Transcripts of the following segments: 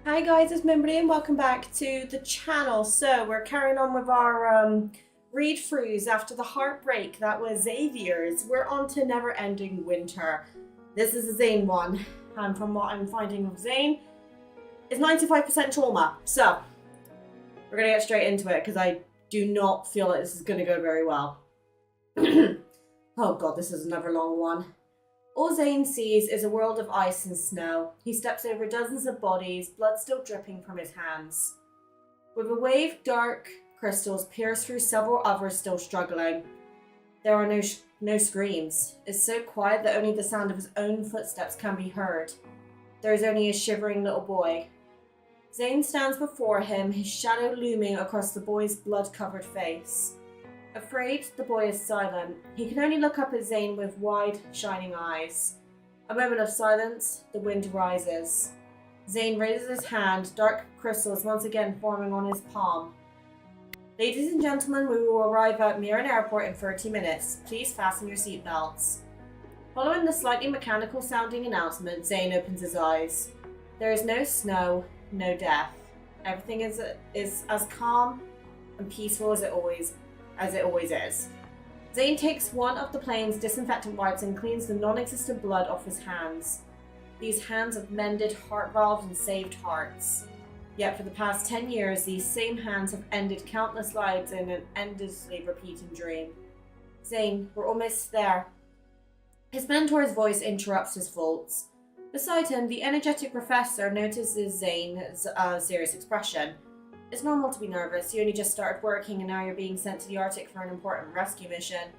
Hi guys, it's Mimberly and welcome back to the channel. So we're carrying on with our read-throughs after the heartbreak that was Xavier's. We're on to Never Ending Winter. This is a Zayne one, and from what I'm finding of Zayne, it's 95% trauma. So we're gonna get straight into it because I do not feel that this is gonna go very well. Oh god, this is another long one. All Zayne sees is a world of ice and snow. He steps over dozens of bodies, blood still dripping from his hands. With a wave, dark crystals pierce through several others still struggling. There are no screams. It's so quiet that only the sound of his own footsteps can be heard. There is only a shivering little boy. Zayne stands before him, his shadow looming across the boy's blood-covered face. Afraid, the boy is silent. He can only look up at Zayne with wide, shining eyes. A moment of silence, the wind rises. Zayne raises his hand, dark crystals once again forming on his palm. Ladies and gentlemen, we will arrive at Miran Airport in 30 minutes. Please fasten your seatbelts. Following the slightly mechanical sounding announcement, Zayne opens his eyes. There is no snow, no death. Everything is as calm and peaceful as it always is. Zayne takes one of the plane's disinfectant wipes and cleans the non-existent blood off his hands. These hands have mended heart valves and saved hearts. Yet for the past 10 years, these same hands have ended countless lives in an endlessly repeating dream. Zayne, we're almost there. His mentor's voice interrupts his thoughts. Beside him, the energetic professor notices Zayne's serious expression. It's normal to be nervous. You only just started working and now you're being sent to the Arctic for an important rescue mission.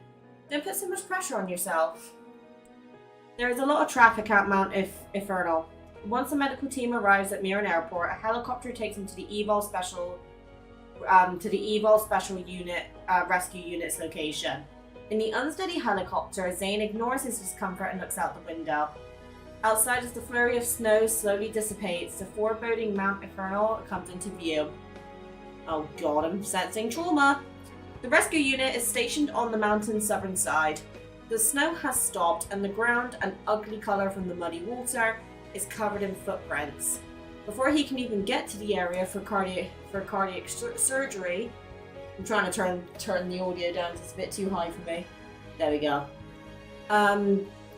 Don't put so much pressure on yourself. There is a lot of traffic at Mount Infernal. Once the medical team arrives at Miran Airport, a helicopter takes them to the Evil Special Unit Rescue Unit's location. In the unsteady helicopter, Zayne ignores his discomfort and looks out the window. Outside, as the flurry of snow slowly dissipates, the foreboding Mount Infernal comes into view. Oh god, I'm sensing trauma. The rescue unit is stationed on the mountain's southern side. The snow has stopped and the ground, an ugly colour from the muddy water, is covered in footprints. Before he can even get to the area for cardiac surgery, I'm trying to turn the audio down, it's a bit too high for me. There we go.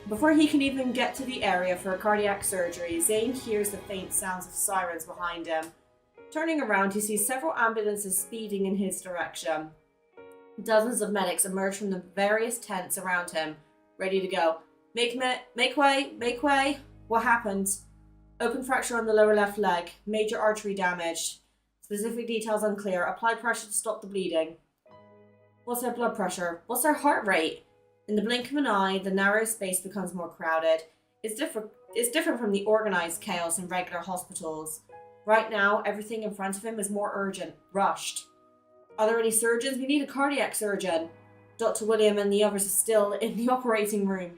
Before he can even get to the area for cardiac surgery, Zayne hears the faint sounds of sirens behind him. Turning around, he sees several ambulances speeding in his direction. Dozens of medics emerge from the various tents around him, ready to go. Make way, make way. What happened? Open fracture on the lower left leg. Major artery damage. Specific details unclear. Apply pressure to stop the bleeding. What's their blood pressure? What's their heart rate? In the blink of an eye, the narrow space becomes more crowded. It's different from the organized chaos in regular hospitals. Right now, everything in front of him is more urgent, rushed. Are there any surgeons? We need a cardiac surgeon. Dr. William and the others are still in the operating room.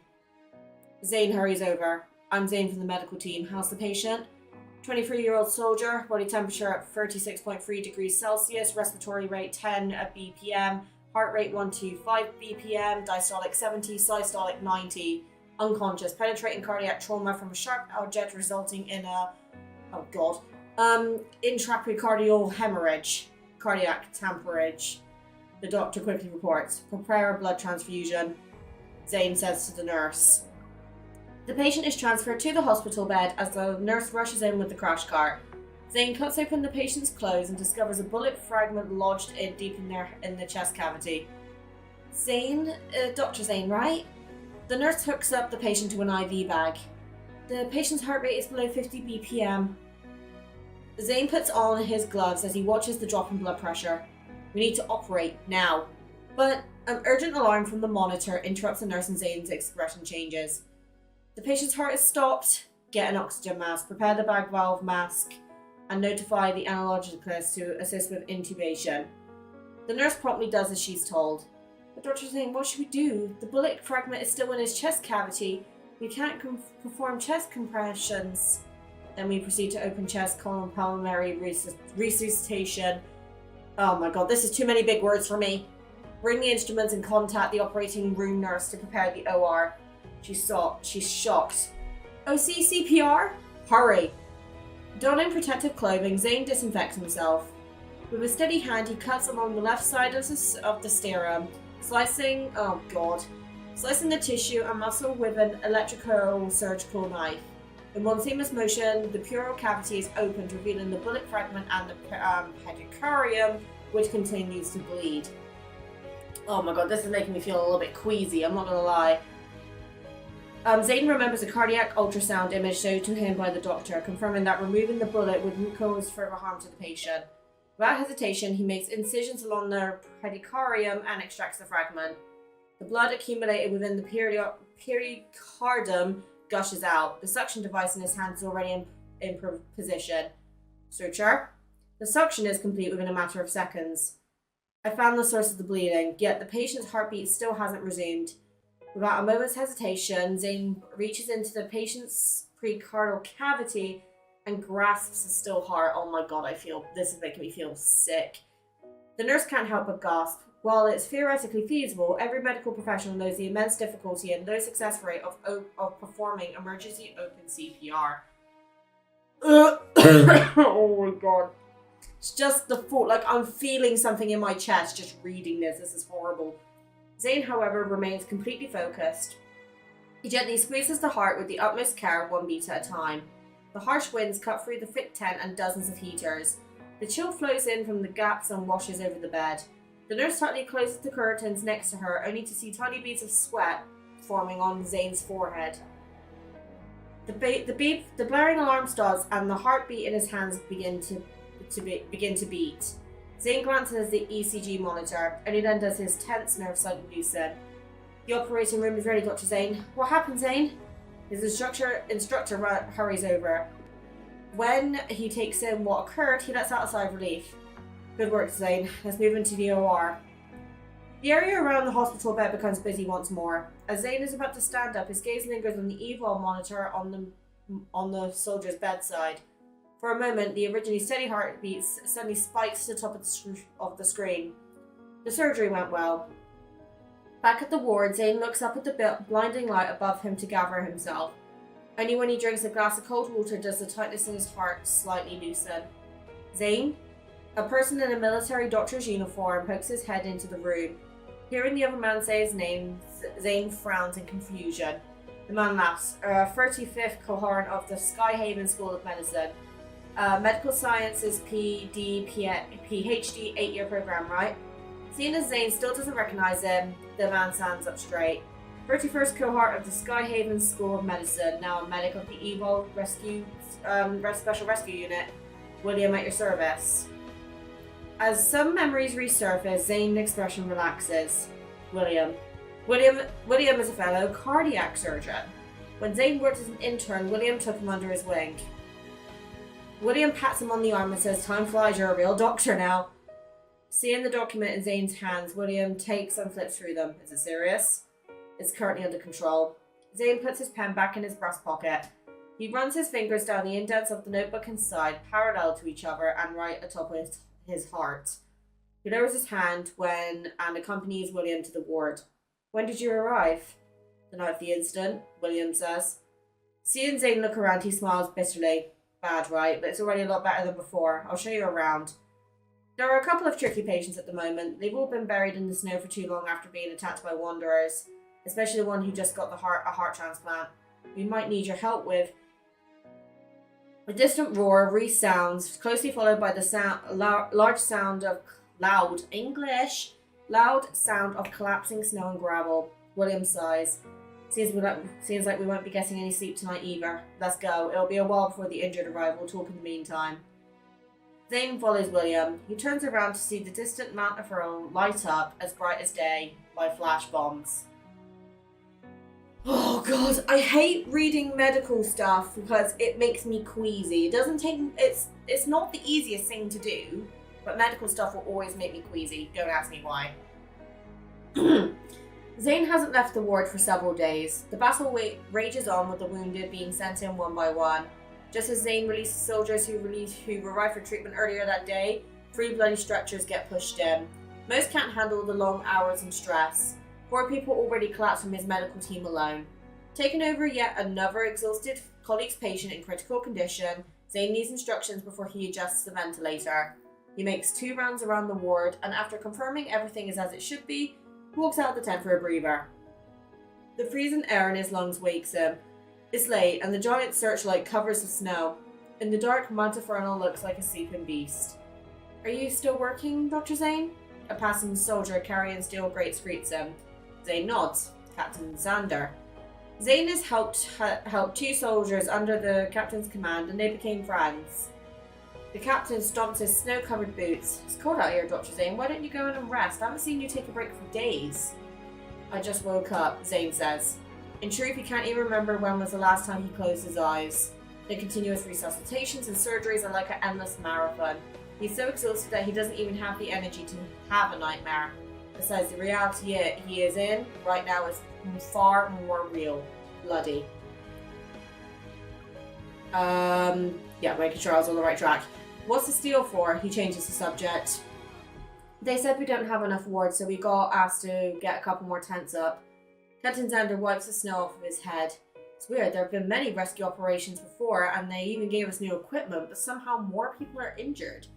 Zayne hurries over. I'm Zayne from the medical team. How's the patient? 23-year-old soldier, body temperature at 36.3 degrees Celsius, respiratory rate 10 BPM, heart rate 125 BPM, diastolic 70, systolic 90, unconscious, penetrating cardiac trauma from a sharp object resulting in a, oh god, intraprecardial hemorrhage, cardiac tamperage. The doctor quickly reports. Prepare a blood transfusion, Zayne says to the nurse. The patient is transferred to the hospital bed as the nurse rushes in with the crash cart. Zayne cuts open the patient's clothes and discovers a bullet fragment lodged deep in the chest cavity. Zayne? Dr. Zayne, right? The nurse hooks up the patient to an IV bag. The patient's heart rate is below 50 BPM. Zayne puts on his gloves as he watches the drop in blood pressure. We need to operate, now. But an urgent alarm from the monitor interrupts the nurse and Zayne's expression changes. The patient's heart is stopped. Get an oxygen mask, prepare the bag valve mask, and notify the analogicist to assist with intubation. The nurse promptly does as she's told. But Dr. Zayne, what should we do? The bullet fragment is still in his chest cavity. We can't perform chest compressions. Then we proceed to open chest, colon, pulmonary resuscitation. Oh my god, this is too many big words for me. Bring the instruments and contact the operating room nurse to prepare the OR. She's shocked. OC CPR? Hurry. Donning protective clothing, Zayne disinfects himself. With a steady hand, he cuts along the left side of the sternum, slicing the tissue and muscle with an electrical surgical knife. In one seamless motion, the pleural cavity is opened, revealing the bullet fragment and the pericardium, which continues to bleed. Oh my god, this is making me feel a little bit queasy, I'm not gonna lie. Zayne remembers a cardiac ultrasound image showed to him by the doctor, confirming that removing the bullet would cause further harm to the patient. Without hesitation, he makes incisions along the pericardium and extracts the fragment. The blood accumulated within the pericardium gushes out. The suction device in his hand is already in position. Suture. The suction is complete within a matter of seconds. I found the source of the bleeding, yet the patient's heartbeat still hasn't resumed. Without a moment's hesitation, Zayne reaches into the patient's precardial cavity and grasps the still heart. Oh my god, this is making me feel sick. The nurse can't help but gasp. While it's theoretically feasible, every medical professional knows the immense difficulty and low success rate of performing emergency open CPR. Oh my god. It's just the thought, like I'm feeling something in my chest just reading this. This is horrible. Zayne, however, remains completely focused. He gently squeezes the heart with the utmost care, 1 beat at a time. The harsh winds cut through the thick tent and dozens of heaters. The chill flows in from the gaps and washes over the bed. The nurse tightly closes the curtains next to her, only to see tiny beads of sweat forming on Zayne's forehead. The blaring alarm starts, and the heartbeat in his hands begin to beat. Zayne glances at the ECG monitor, only then does his tense nerves suddenly loosen. The operating room is ready, Dr. Zayne. What happened, Zayne? His instructor hurries over. When he takes in what occurred, he lets out a sigh of relief. Good work, Zayne. Let's move into the OR. The area around the hospital bed becomes busy once more. As Zayne is about to stand up, his gaze lingers on the EVOL monitor on the soldier's bedside. For a moment, the originally steady heartbeat suddenly spikes to the top of the screen. The surgery went well. Back at the ward, Zayne looks up at the blinding light above him to gather himself. Only when he drinks a glass of cold water does the tightness in his heart slightly loosen. Zayne? A person in a military doctor's uniform pokes his head into the room. Hearing the other man say his name, Zayne frowns in confusion. The man laughs. 35th cohort of the Skyhaven School of Medicine. Medical Sciences PhD 8-year program, right? Seeing as Zayne still doesn't recognize him, the man stands up straight. 31st cohort of the Skyhaven School of Medicine, now a medic of the EVOL Special Rescue Unit. William at your service. As some memories resurface, Zayne's expression relaxes. William is a fellow cardiac surgeon. When Zayne worked as an intern, William took him under his wing. William pats him on the arm and says, "Time flies, you're a real doctor now." Seeing the document in Zayne's hands, William takes and flips through them. Is it serious? It's currently under control. Zayne puts his pen back in his breast pocket. He runs his fingers down the indents of the notebook inside, parallel to each other and right atop his heart. He lowers his hand and accompanies William to the ward. When did you arrive? The night of the incident, William says. Seeing Zayne look around, he smiles bitterly. Bad, right? But it's already a lot better than before. I'll show you around. There are a couple of tricky patients at the moment. They've all been buried in the snow for too long after being attacked by wanderers, especially the one who just got a heart transplant. We might need your help with... A distant roar resounds, closely followed by the loud sound of collapsing snow and gravel. William sighs. Seems like we won't be getting any sleep tonight either. Let's go. It'll be a while before the injured arrive. We'll talk in the meantime. Zayne follows William. He turns around to see the distant Mount Aferrol light up as bright as day by flash bombs. Oh god, I hate reading medical stuff because it makes me queasy. It's not the easiest thing to do, but medical stuff will always make me queasy. Don't ask me why. Zayne hasn't left the ward for several days. The battle rages on with the wounded being sent in one by one. Just as Zayne releases soldiers who arrived for treatment earlier that day, 3 bloody stretchers get pushed in. Most can't handle the long hours and stress. 4 people already collapsed from his medical team alone. Taking over yet another exhausted colleague's patient in critical condition, Zayne needs instructions before he adjusts the ventilator. He makes 2 rounds around the ward, and after confirming everything is as it should be, walks out of the tent for a breather. The freezing air in his lungs wakes him. It's late, and the giant searchlight covers the snow. In the dark, Montefernal looks like a sleeping beast. "Are you still working, Dr. Zayne?" A passing soldier carrying steel grates greets him. Zayne nods. Captain Xander. Zayne has helped 2 soldiers under the captain's command, and they became friends. The captain stomps his snow-covered boots. "It's cold out here, Dr. Zayne. Why don't you go in and rest? I haven't seen you take a break for days." "I just woke up," Zayne says. In truth, he can't even remember when was the last time he closed his eyes. The continuous resuscitations and surgeries are like an endless marathon. He's so exhausted that he doesn't even have the energy to have a nightmare. Besides, the reality he is in right now is far more real. Bloody. Making sure I was on the right track. "What's the steel for?" He changes the subject. "They said we don't have enough wards, so we got asked to get a couple more tents up." Captain Xander wipes the snow off of his head. "It's weird, there have been many rescue operations before, and they even gave us new equipment, but somehow more people are injured.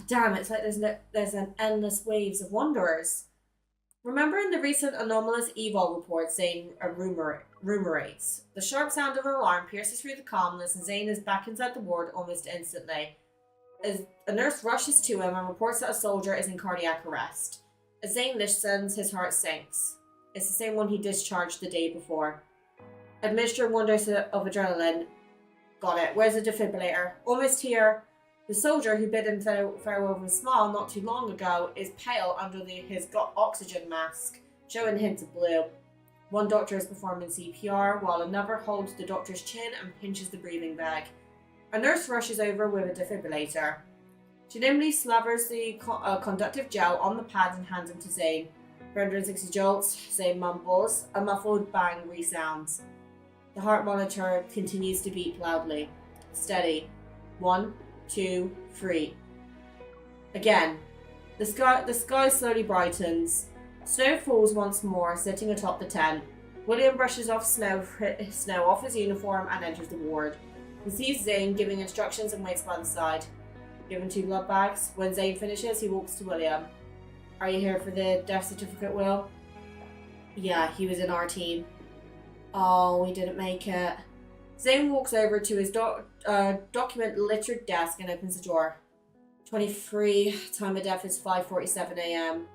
Damn, it's like there's an endless waves of wanderers." Remembering the recent anomalous evil report Zayne rumorates. The sharp sound of an alarm pierces through the calmness, and Zayne is back inside the ward almost instantly. As a nurse rushes to him and reports that a soldier is in cardiac arrest. As Zayne listens, his heart sinks. It's the same one he discharged the day before. Administer 1 dose of adrenaline. Got it. Where's the defibrillator? Almost here. The soldier who bid him farewell with a smile not too long ago is pale under his oxygen mask, showing hints of blue. One doctor is performing CPR, while another holds the doctor's chin and pinches the breathing bag. A nurse rushes over with a defibrillator. She nimbly slavers the conductive gel on the pads and hands him to Zayne. 360 jolts, Zayne mumbles. A muffled bang resounds. The heart monitor continues to beat loudly. Steady. 1, 2, 3. Again. The sky slowly brightens. Snow falls once more, sitting atop the tent. William brushes off snow off his uniform and enters the ward. He sees Zayne giving instructions and waits by the side. Given 2 blood bags. When Zayne finishes, he walks to William. "Are you here for the death certificate, Will?" "Yeah, he was in our team." "Oh, we didn't make it." Zayne walks over to his document-littered desk and opens the drawer. 23, time of death is 5:47 a.m.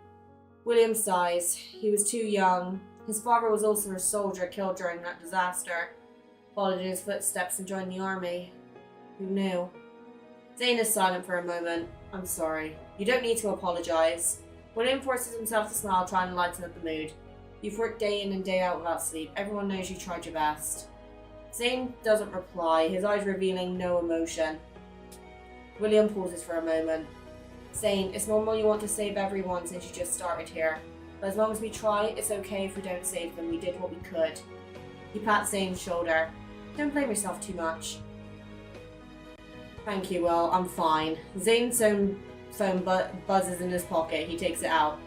William sighs. He was too young. His father was also a soldier killed during that disaster. Followed in his footsteps and joined the army. Who knew? Zayne is silent for a moment. "I'm sorry." "You don't need to apologize." William forces himself to smile, trying to lighten up the mood. "You've worked day in and day out without sleep. Everyone knows you tried your best." Zayne doesn't reply, his eyes revealing no emotion. William pauses for a moment. "Zayne, it's normal you want to save everyone since you just started here. But as long as we try, it's okay if we don't save them. We did what we could." He pats Zayne's shoulder. "Don't blame yourself too much." "Thank you, Will. I'm fine." Zayne's phone buzzes in his pocket. He takes it out.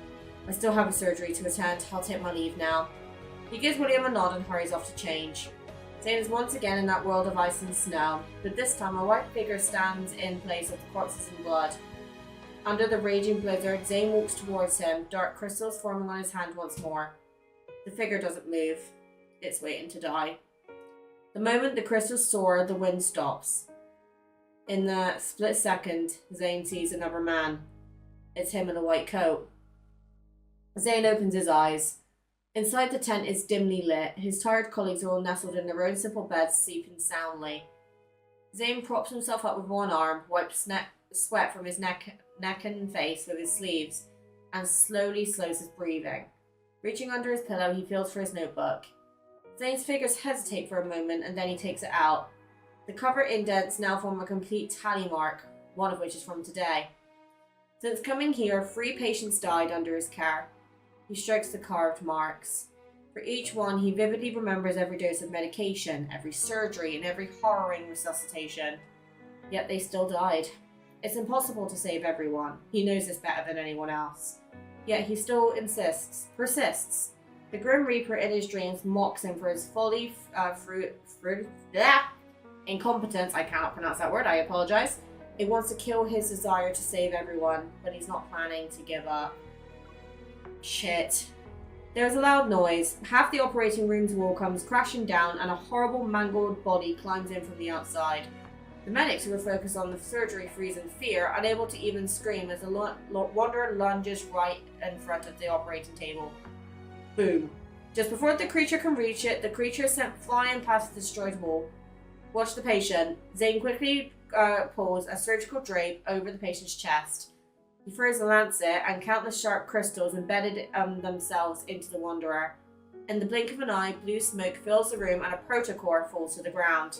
"I still have a surgery to attend. I'll take my leave now." He gives William a nod and hurries off to change. Zayne is once again in that world of ice and snow, but this time a white figure stands in place of the corpses and blood. Under the raging blizzard, Zayne walks towards him, dark crystals forming on his hand once more. The figure doesn't move. It's waiting to die. The moment the crystals soar, the wind stops. In the split second, Zayne sees another man. It's him in a white coat. Zayne opens his eyes. Inside the tent is dimly lit. His tired colleagues are all nestled in their own simple beds, sleeping soundly. Zayne props himself up with one arm, wipes sweat from his neck and face with his sleeves, and slowly slows his breathing. Reaching under his pillow, he feels for his notebook. Zayne's fingers hesitate for a moment, and then he takes it out. The cover indents now form a complete tally mark, one of which is from today. Since coming here, 3 patients died under his care. He strokes the carved marks. For each one, he vividly remembers every dose of medication, every surgery, and every harrowing resuscitation. Yet they still died. It's impossible to save everyone. He knows this better than anyone else. Yet he still persists. The Grim Reaper in his dreams mocks him for his Incompetence, I cannot pronounce that word, I apologize. It wants to kill his desire to save everyone, but he's not planning to give up. Shit. There's a loud noise. Half the operating room's wall comes crashing down and a horrible mangled body climbs in from the outside. The medics who were focused on the surgery freeze in fear, unable to even scream as the Wanderer lunges right in front of the operating table. Boom. Just before the creature can reach it, the creature is sent flying past the destroyed wall. Watch the patient. Zayne quickly pulls a surgical drape over the patient's chest. He throws a lancet and countless sharp crystals embedded themselves into the Wanderer. In the blink of an eye, blue smoke fills the room and a protocore falls to the ground.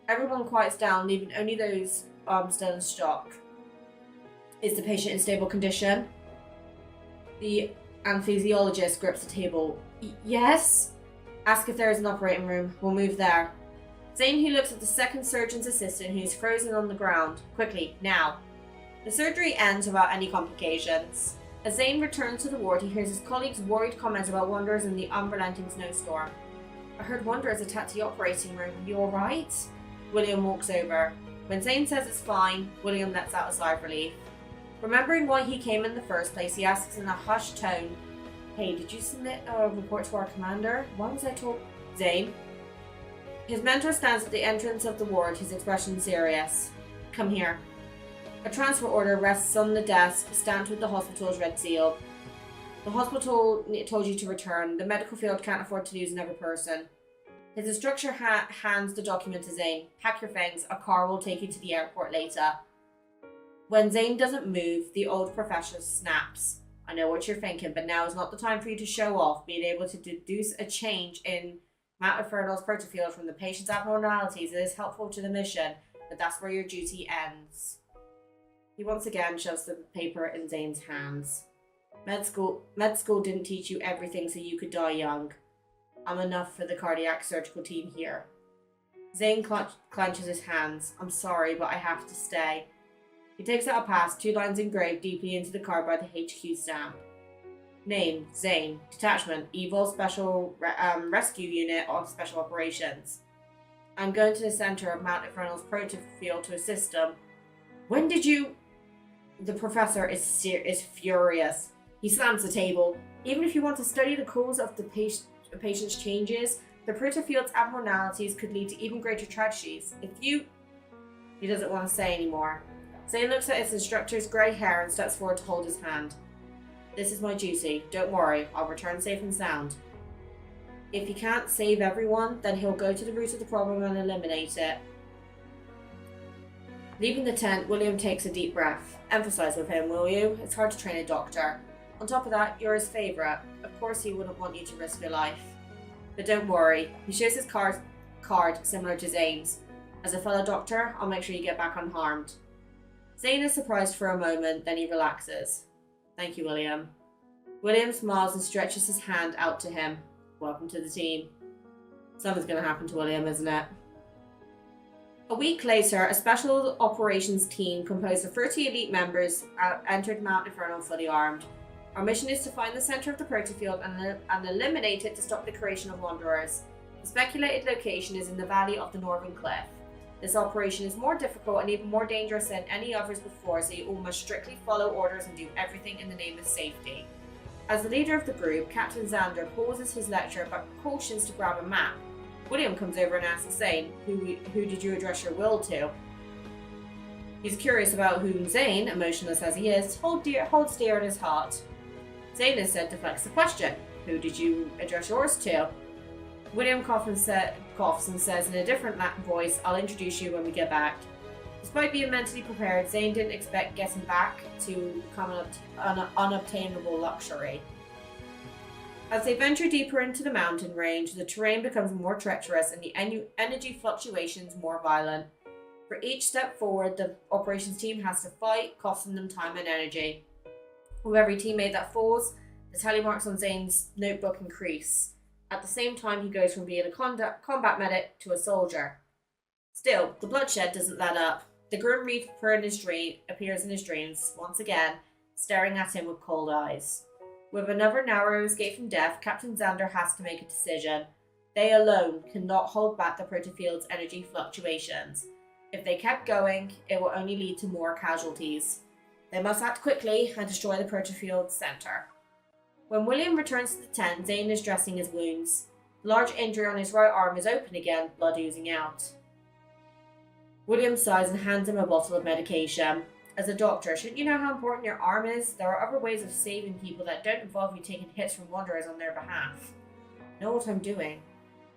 Everyone quiets down, leaving only those still in shock. Is the patient in stable condition? The anesthesiologist grips the table. Yes? Ask if there is an operating room. We'll move there. Zayne, who looks at the second surgeon's assistant, who is frozen on the ground. Quickly, now. The surgery ends without any complications. As Zayne returns to the ward, he hears his colleagues' worried comments about Wanderers in the unrelenting snowstorm. I heard Wanderers attacked the operating room. You alright? William walks over. When Zayne says it's fine, William lets out a sigh of relief. Remembering why he came in the first place, he asks in a hushed tone, Hey, did you submit a report to our commander? Why was I told? Zayne? His mentor stands at the entrance of the ward, his expression serious. Come here. A transfer order rests on the desk, stamped with the hospital's red seal. The hospital told you to return. The medical field can't afford to lose another person. His instructor hands the document to Zayne. Pack your things. A car will take you to the airport later. When Zayne doesn't move, the old professor snaps. I know what you're thinking, but now is not the time for you to show off. Being able to deduce a change in Mount Infernal's protofield from the patient's abnormalities is helpful to the mission, but that's where your duty ends. He once again shoves the paper in Zayne's hands. Med school didn't teach you everything so you could die young. I'm enough for the cardiac surgical team here. Zayne clenches his hands. I'm sorry, but I have to stay. He takes out a pass, 2 lines engraved deeply into the card by the HQ stamp. Name, Zayne. Detachment, Evil Special Rescue Unit of Special Operations. I'm going to the center of Mount Infernal's protofield to assist them. When did you... The professor is furious. He slams the table. Even if you want to study the cause of the patient's changes, the protofield's abnormalities could lead to even greater tragedies. He doesn't want to say anymore. Zayne looks at his instructor's grey hair and steps forward to hold his hand. This is my duty. Don't worry, I'll return safe and sound. If he can't save everyone, then he'll go to the root of the problem and eliminate it. Leaving the tent, William takes a deep breath. Emphasize with him, will you? It's hard to train a doctor. On top of that, you're his favourite. Of course he wouldn't want you to risk your life. But don't worry. He shows his card similar to Zayne's. As a fellow doctor, I'll make sure you get back unharmed. Zayne is surprised for a moment, then he relaxes. Thank you, William. William smiles and stretches his hand out to him. Welcome to the team. Something's going to happen to William, isn't it? A week later, a special operations team composed of 30 elite members entered Mount Infernal fully armed. Our mission is to find the center of the protofield and eliminate it to stop the creation of Wanderers. The speculated location is in the valley of the Northern Cliff. This operation is more difficult and even more dangerous than any others before, so you all must strictly follow orders and do everything in the name of safety. As the leader of the group, Captain Xander pauses his lecture but cautions to grab a map. William comes over and asks Zayne, who did you address your will to? He's curious about whom Zayne, emotionless as he is, holds dear in his heart. Zayne is said to flex the question, who did you address yours to? William coughs and says in a different voice, I'll introduce you when we get back. Despite being mentally prepared, Zayne didn't expect getting back to become an unobtainable luxury. As they venture deeper into the mountain range, the terrain becomes more treacherous and the energy fluctuations more violent. For each step forward, the operations team has to fight, costing them time and energy. With every teammate that falls, the tally marks on Zayne's notebook increase. At the same time, he goes from being a combat medic to a soldier. Still, the bloodshed doesn't let up. The Grim Reaper appears in his dreams, once again, staring at him with cold eyes. With another narrow escape from death, Captain Xander has to make a decision. They alone cannot hold back the protofield's energy fluctuations. If they kept going, it will only lead to more casualties. They must act quickly and destroy the protofield's center. When William returns to the tent, Zayne is dressing his wounds. The large injury on his right arm is open again, blood oozing out. William sighs and hands him a bottle of medication. As a doctor, shouldn't you know how important your arm is? There are other ways of saving people that don't involve you taking hits from wanderers on their behalf. Know what I'm doing?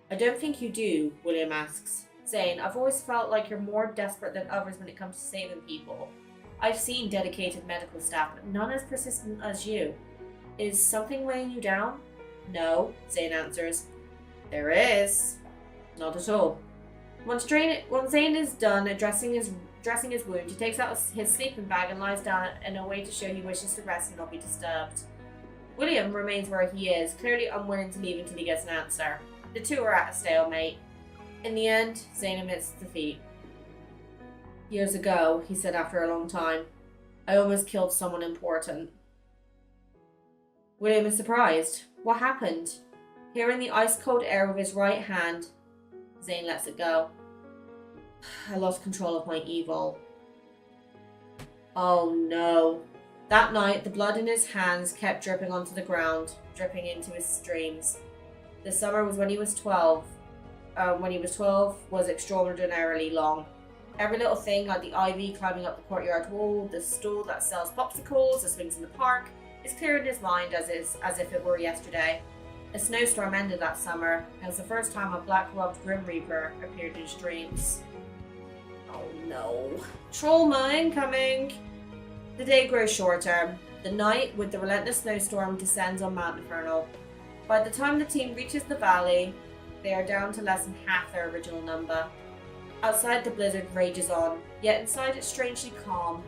I don't think you do, William asks. Zayne, I've always felt like you're more desperate than others when it comes to saving people. I've seen dedicated medical staff, but none as persistent as you. Is something weighing you down? No, Zayne answers. There is. Not at all. Once Zayne is done dressing his wound, he takes out his sleeping bag and lies down in a way to show he wishes to rest and not be disturbed. William remains where he is, clearly unwilling to leave until he gets an answer. The two are at a stalemate. In the end, Zayne admits defeat. Years ago, he said after a long time, I almost killed someone important. William is surprised. What happened? Here in the ice-cold air with his right hand, Zayne lets it go. I lost control of my evil. Oh no. That night, the blood in his hands kept dripping onto the ground, dripping into his streams. The summer was when he was 12. When he was 12 was extraordinarily long. Every little thing, like the ivy climbing up the courtyard wall, the stall that sells popsicles, the swings in the park, is clear in his mind as if it were yesterday. A snowstorm ended that summer, and it was the first time a black-robed Grim Reaper appeared in his dreams. Oh no. Trauma incoming! The day grows shorter. The night, with the relentless snowstorm, descends on Mount Infernal. By the time the team reaches the valley, they are down to less than half their original number. Outside, the blizzard rages on, yet inside it's strangely calm.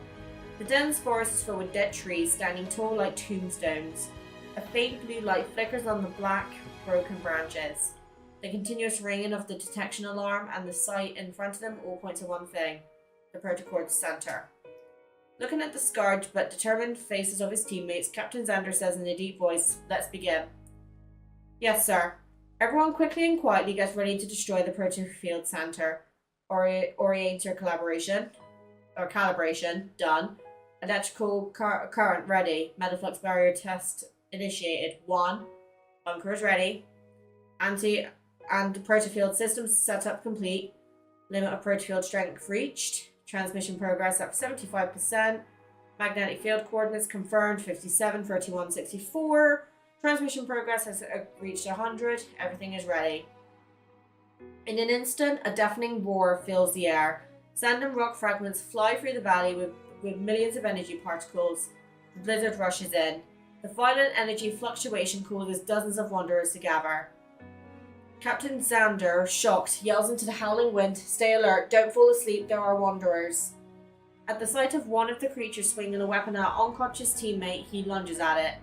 The dense forest is filled with dead trees standing tall like tombstones. A faint blue light flickers on the black, broken branches. The continuous ringing of the detection alarm and the sight in front of them all point to one thing: the protocord's center. Looking at the scarred but determined faces of his teammates, Captain Xander says in a deep voice, "Let's begin." Yes, sir. Everyone quickly and quietly gets ready to destroy the protofield center. Orienter calibration done. Electrical current ready. Metaflux barrier test initiated. 1. Bunkers ready. Protofield systems setup complete. Limit of protofield strength reached. Transmission progress up 75%. Magnetic field coordinates confirmed 57, 31, 64. Transmission progress has reached 100. Everything is ready. In an instant, a deafening roar fills the air. Sand and rock fragments fly through the valley with millions of energy particles. The blizzard rushes in. The violent energy fluctuation causes dozens of wanderers to gather. Captain Xander, shocked, yells into the howling wind, "Stay alert, don't fall asleep, there are wanderers." At the sight of one of the creatures swinging a weapon at an unconscious teammate, he lunges at it.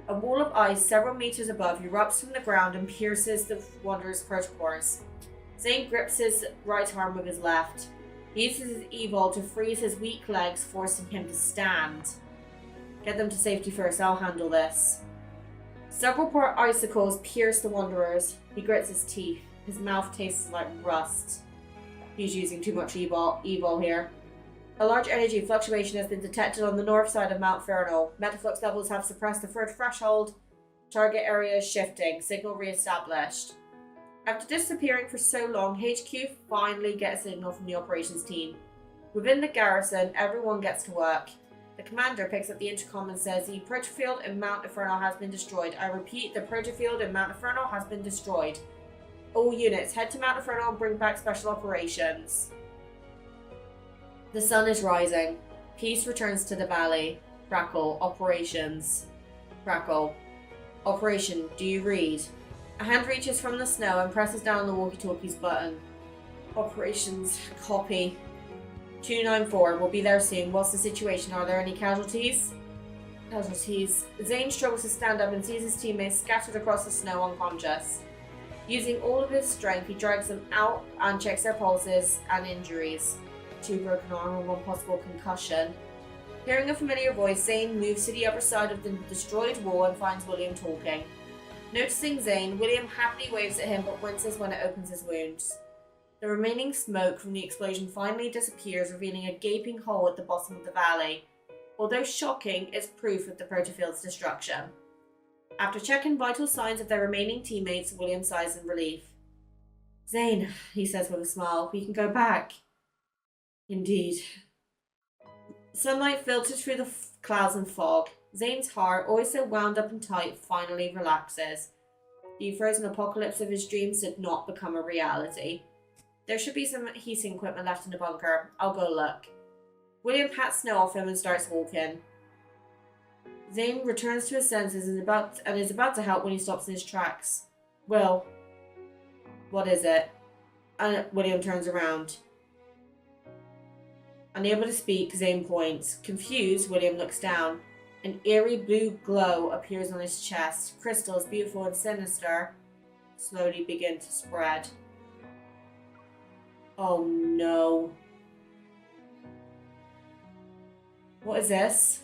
A wall of ice several meters above erupts from the ground and pierces the wanderer's protocors. Zayne grips his right arm with his left. He uses his evil to freeze his weak legs, forcing him to stand. Get them to safety first, I'll handle this. Several part icicles pierce the wanderers. He grits his teeth. His mouth tastes like rust. He's using too much evil here. A large energy fluctuation has been detected on the north side of Mount Infernal. Metaflux levels have suppressed the third threshold. Target area is shifting. Signal re-established. After disappearing for so long, HQ finally gets a signal from the operations team. Within the garrison, everyone gets to work. The commander picks up the intercom and says the protofield in Mount Infernal has been destroyed. I repeat, the protofield in Mount Infernal has been destroyed. All units, head to Mount Infernal and bring back special operations. The sun is rising. Peace returns to the valley. Crackle. Operations. Crackle. Operation. Do you read? A hand reaches from the snow and presses down the walkie-talkie's button. Operations. Copy. 294. We'll be there soon. What's the situation? Are there any casualties? Casualties. Zayne struggles to stand up and sees his teammates scattered across the snow unconscious. Using all of his strength, he drags them out and checks their pulses and injuries. 2 broken arm and 1 possible concussion. Hearing a familiar voice, Zayne moves to the other side of the destroyed wall and finds William talking. Noticing Zayne, William happily waves at him but winces when it opens his wounds. The remaining smoke from the explosion finally disappears, revealing a gaping hole at the bottom of the valley. Although shocking, it's proof of the protofield's destruction. After checking vital signs of their remaining teammates, William sighs in relief. Zayne, he says with a smile, we can go back. Indeed. Sunlight filters through the clouds and fog. Zayne's heart, always so wound up and tight, finally relaxes. The frozen apocalypse of his dreams did not become a reality. There should be some heating equipment left in the bunker. I'll go look. William pats snow off him and starts walking. Zayne returns to his senses and is about to help when he stops in his tracks. Will. What is it? William turns around. Unable to speak, Zayne points. Confused, William looks down. An eerie blue glow appears on his chest. Crystals, beautiful and sinister, slowly begin to spread. Oh no. What is this?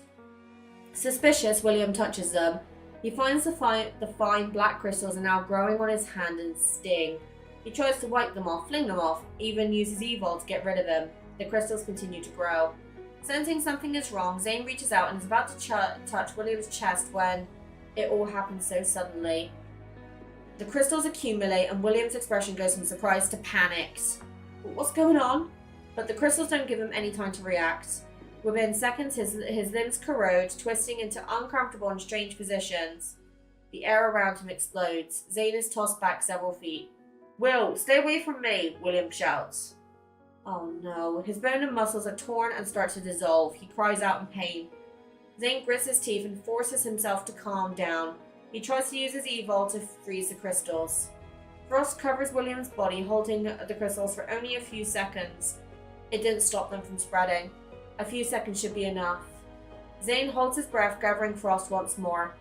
Suspicious, William touches them. He finds the fine black crystals are now growing on his hand and sting. He tries to wipe them off, fling them off, even uses evil to get rid of them. The crystals continue to grow. Sensing something is wrong, Zayne reaches out and is about to touch William's chest when it all happens so suddenly. The crystals accumulate and William's expression goes from surprise to panicked. What's going on? But the crystals don't give him any time to react. Within seconds, his limbs corrode, twisting into uncomfortable and strange positions. The air around him explodes. Zayne is tossed back several feet. Will, stay away from me, William shouts. Oh no, his bone and muscles are torn and start to dissolve. He cries out in pain. Zayne grits his teeth and forces himself to calm down. He tries to use his evil to freeze the crystals. Frost covers William's body, holding the crystals for only a few seconds. It didn't stop them from spreading. A few seconds should be enough. Zayne holds his breath, gathering frost once more.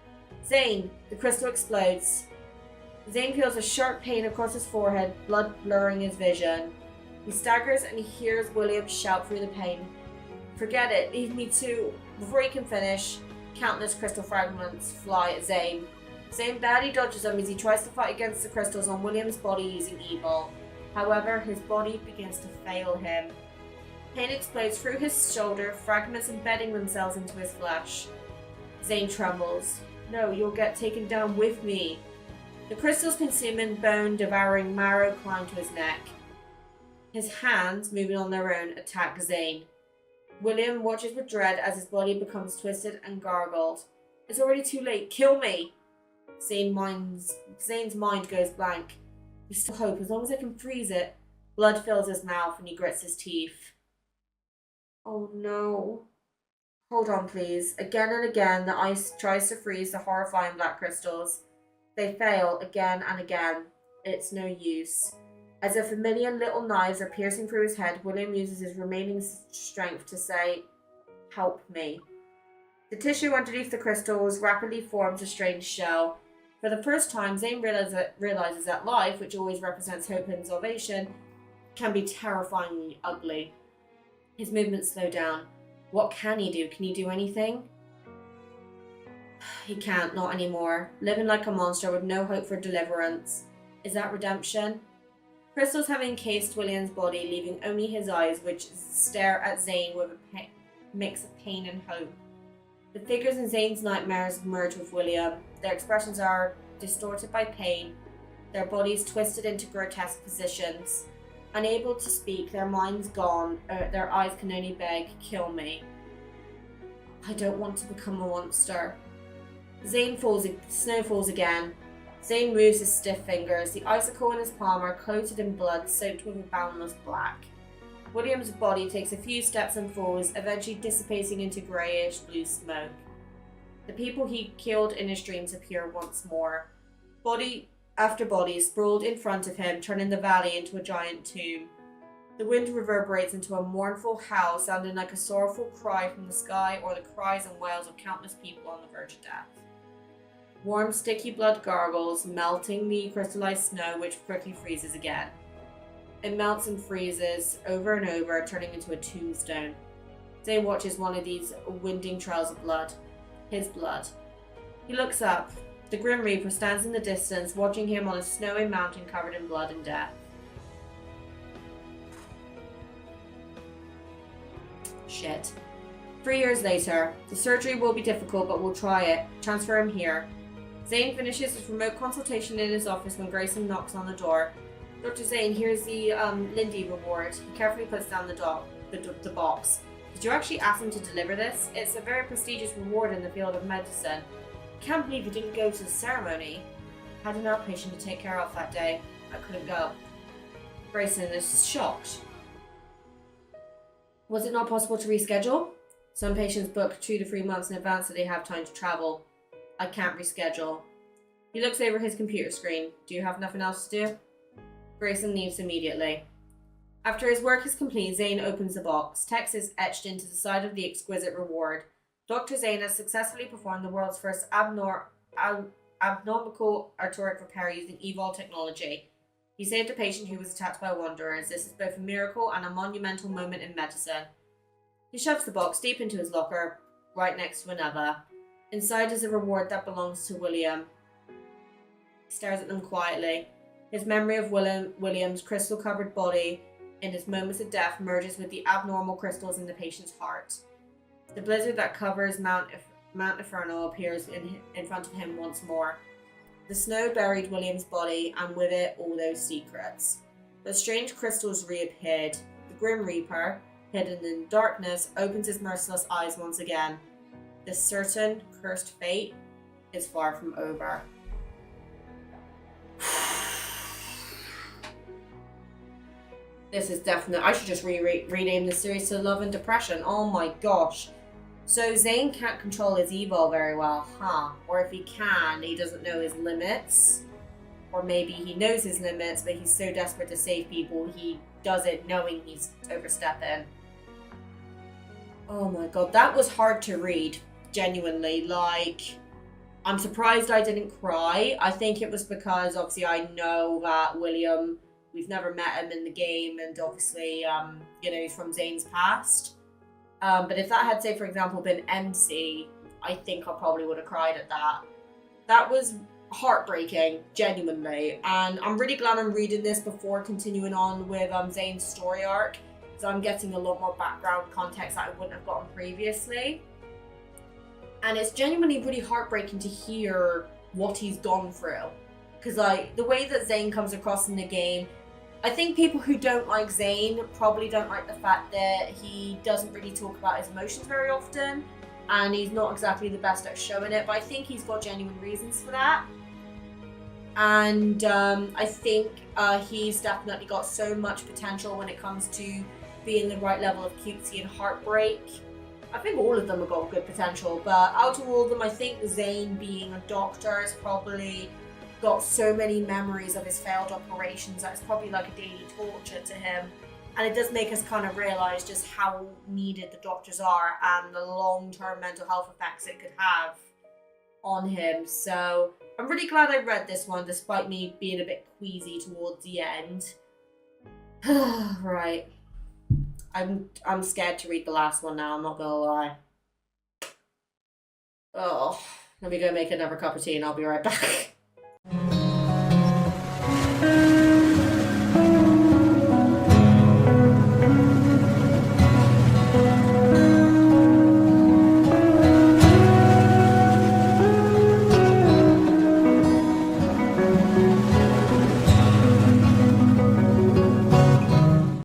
Zayne! The crystal explodes. Zayne feels a sharp pain across his forehead, blood blurring his vision. He staggers and he hears William shout through the pain. Forget it, leave me too. Before he can finish, countless crystal fragments fly at Zayne. Zayne badly dodges them as he tries to fight against the crystals on William's body using evil. However, his body begins to fail him. Pain explodes through his shoulder, fragments embedding themselves into his flesh. Zayne trembles. No, you'll get taken down with me. The crystals consuming bone, devouring marrow climb to his neck. His hands, moving on their own, attack Zayne. William watches with dread as his body becomes twisted and gargled. It's already too late. Kill me! Zayne's mind goes blank. There's still hope as long as I can freeze it. Blood fills his mouth and he grits his teeth. Oh no. Hold on, please. Again and again, the ice tries to freeze the horrifying black crystals. They fail again and again. It's no use. As if a million little knives are piercing through his head, William uses his remaining strength to say, "Help me." The tissue underneath the crystals rapidly forms a strange shell. For the first time, Zayne realizes that life, which always represents hope and salvation, can be terrifyingly ugly. His movements slow down. What can he do? Can he do anything? He can't, not anymore. Living like a monster with no hope for deliverance. Is that redemption? Crystals have encased William's body, leaving only his eyes, which stare at Zayne with a mix of pain and hope. The figures in Zayne's nightmares merge with William. Their expressions are distorted by pain, their bodies twisted into grotesque positions. Unable to speak, their minds gone, their eyes can only beg, "Kill me." I don't want to become a monster. Snow falls again. Zayne moves his stiff fingers. The icicle in his palm are coated in blood, soaked with a boundless black. William's body takes a few steps and falls, eventually dissipating into greyish blue smoke. The people he killed in his dreams appear once more. Body after body sprawled in front of him, turning the valley into a giant tomb. The wind reverberates into a mournful howl, sounding like a sorrowful cry from the sky or the cries and wails of countless people on the verge of death. Warm, sticky blood gargles, melting the crystallized snow, which quickly freezes again. It melts and freezes over and over, turning into a tombstone. Zayne watches one of these winding trails of blood. His blood. He looks up. The Grim Reaper stands in the distance, watching him on a snowy mountain covered in blood and death. Shit. 3 years later. The surgery will be difficult, but we'll try it. Transfer him here. Zayne finishes his remote consultation in his office when Grayson knocks on the door. Dr. Zayne, here's the Lindy reward. He carefully puts down the box. Did you actually ask him to deliver this? It's a very prestigious reward in the field of medicine. I can't believe you didn't go to the ceremony. I had an outpatient to take care of that day. I couldn't go. Grayson is shocked. Was it not possible to reschedule? Some patients book 2 to 3 months in advance so they have time to travel. I can't reschedule. He looks over his computer screen. Do you have nothing else to do? Grayson leaves immediately. After his work is complete, Zayne opens the box. Text is etched into the side of the exquisite reward. Dr. Zayne has successfully performed the world's first abnormal arterial repair using EVOL technology. He saved a patient who was attacked by wanderers. This is both a miracle and a monumental moment in medicine. He shoves the box deep into his locker, right next to another. Inside is a reward that belongs to William. He stares at them quietly. His memory of William's crystal-covered body in his moments of death merges with the abnormal crystals in the patient's heart. The blizzard that covers Mount Inferno appears in front of him once more. The snow buried William's body, and with it all those secrets. The strange crystals reappeared. The Grim Reaper, hidden in darkness, opens his merciless eyes once again. This certain, cursed fate is far from over. This is definitely... I should just rename this series to Love and Depression. Oh my gosh. So Zayne can't control his evil very well, huh? Or if he can, he doesn't know his limits. Or maybe he knows his limits, but he's so desperate to save people, he does it knowing he's overstepping. Oh my god, that was hard to read. Genuinely. Like, I'm surprised I didn't cry. I think it was because, obviously, I know that William... We've never met him in the game, and obviously, he's from Zayne's past. But if that had, say, for example, been MC, I think I probably would have cried at that. That was heartbreaking, genuinely. And I'm really glad I'm reading this before continuing on with Zayne's story arc, because I'm getting a lot more background context that I wouldn't have gotten previously. And it's genuinely really heartbreaking to hear what he's gone through. Because, the way that Zayne comes across in the game, I think people who don't like Zayne probably don't like the fact that he doesn't really talk about his emotions very often, and he's not exactly the best at showing it, but I think he's got genuine reasons for that. And I think he's definitely got so much potential when it comes to being the right level of cutesy and heartbreak. I think all of them have got good potential, but out of all of them, I think Zayne being a doctor is probably got so many memories of his failed operations that it's probably like a daily torture to him. And it does make us kind of realise just how needed the doctors are and the long-term mental health effects it could have on him. So I'm really glad I read this one, despite me being a bit queasy towards the end. Right. I'm scared to read the last one now, I'm not gonna lie. Oh, let me go make another cup of tea and I'll be right back.